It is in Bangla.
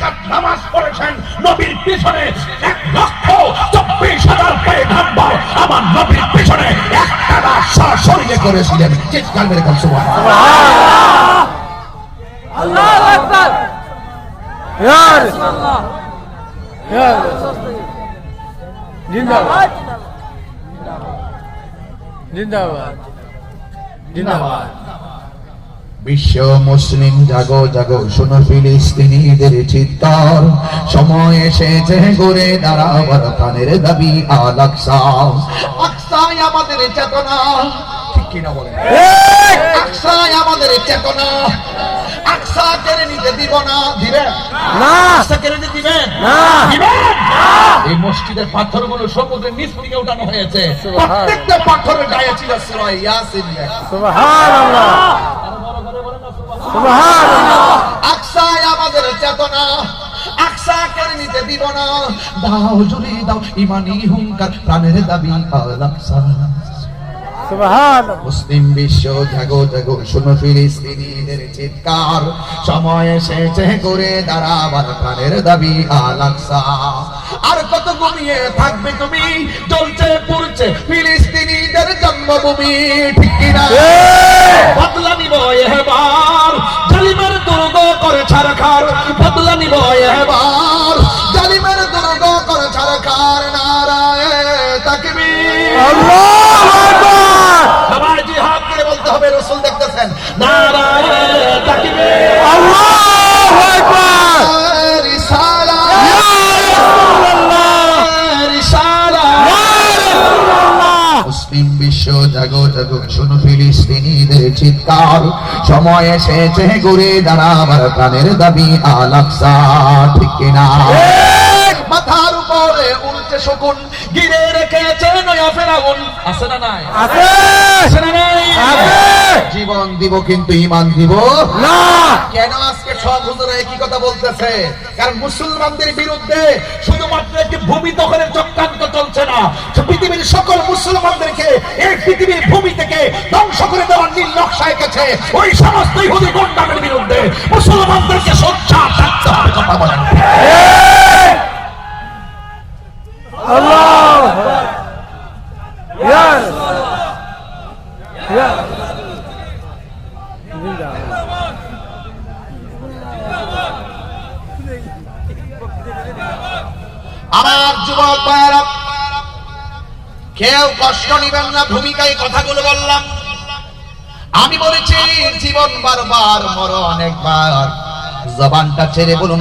রাকাত নামাজ পড়েছেন নবীর পিছনে 1,24,000 পায়ে ঘামবা আমার নবীর পিছনে একটা রাত সরাসরি করেছিলেন। চিৎকার মেরে বলুন সুবহানাল্লাহ। আল্লাহু আকবার। ইয়া রাসূলুল্লাহ, ইয়া জিন্দাবাদ, জিন্দাবাদ, জিন্দাবাদ। বিশ্ব মুসলিম জাগো জাগো, শোনো ফিলিস্তিনিদের চিৎকার, সময় এসেছে ঘুরে দাঁড়াবার প্রাণের দাবি আল আকসা। আকসাই আমাদের চেতনা, ঠিক কিনা বলেন? আকসাই আমাদের চেতনা, আকসা কেড়ে নিতে দিব না। দিবেন না? আকসা কেড়ে নিতে দিবেন না? দিবেন না? এই মসজিদের পাথরগুলো সমুদ্রের নিচ থেকে উঠানো হয়েছে, প্রত্যেকটা পাথরের গায়ে ছিল সূরা ইয়াসিন লেখা। সুবহানাল্লাহ, সুবহানাল্লাহ। আকসাই আমাদের চেতনা, আকসা কেড়ে নিতে দিব না। দাও জুড়ে দাও ইমানি হুঙ্কার, প্রাণের দাবি আল আকসা। সুবহানাল্লাহ। মুসলিম বিশ্ব জাগো জাগো, শোনো ফিলিস্তিনিদের চিৎকার, সময় এসেছে করে দাঁড়াবার প্রাণের দাবি আল আকসা। আর কত ঘুমিয়ে থাকবে তুমি, জ্বলছে পুড়ছে ফিলিস্তিনিদের জন্মভূমি, ঠিক কিনা? বদলা নিব এবার, জালিমের দুর্গ করে ছারখার, বদলা নিব এবার, জালিমের দুর্গ করে ছারখার। নারায়ে তাকবীর, আল্লাহু আকবার। সবাই জিহাদ করে বলতে হবে, রাসূল দেখতেছেন। নারায়ে তাকবীর, আল্লাহু আকবার। রিসালাত, ইয়া রাসূলুল্লাহ, রিসালাত, ইয়া রাসূলুল্লাহ। মুসলিম বিশ্ব জাগো জাগো, শোনো ফিলিস্তিনিদের চিৎকার, সময় এসেছে ঘুরে দাঁড়াবার প্রাণের দাবি আল আকসা, ঠিক কিনা? মাথার উপরে উল্টে শকুন, গিরে রেখেছে নয়া ফেরাউন। আছে না নাই? আছে, আছে না নাই? আছে। জীবন দিব কিন্তু ঈমান দিব না। কেন? আজকে সব হুজুরা একই কথা বলতেছে, কারণ মুসলমানদের বিরুদ্ধে শুধুমাত্র একটি ভূমি দখলের চক্রান্ত চলছে না, পৃথিবীর সকল মুসলমানদেরকে এই পৃথিবীর ভূমি থেকে ধ্বংস করে দেওয়ার নীল নকশা এঁকেছে। ওই সমস্ত ইহুদি গুন্ডাদের বিরুদ্ধে মুসলমানদেরকে সোচ্চার থাকতে হবে। কথা বলেন। আল্লাহু আকবার। ইয়া রাসূলুল্লাহ, ইয়া জিন্দাবাদ। আমার যুবক ভাইয়েরা, কেউ কষ্ট নিবেন না, ভূমিকায় কথাগুলো বললাম। আমি বলেছি জীবন বারবার, মরণ একবার, জবানটা ছেড়ে বলুন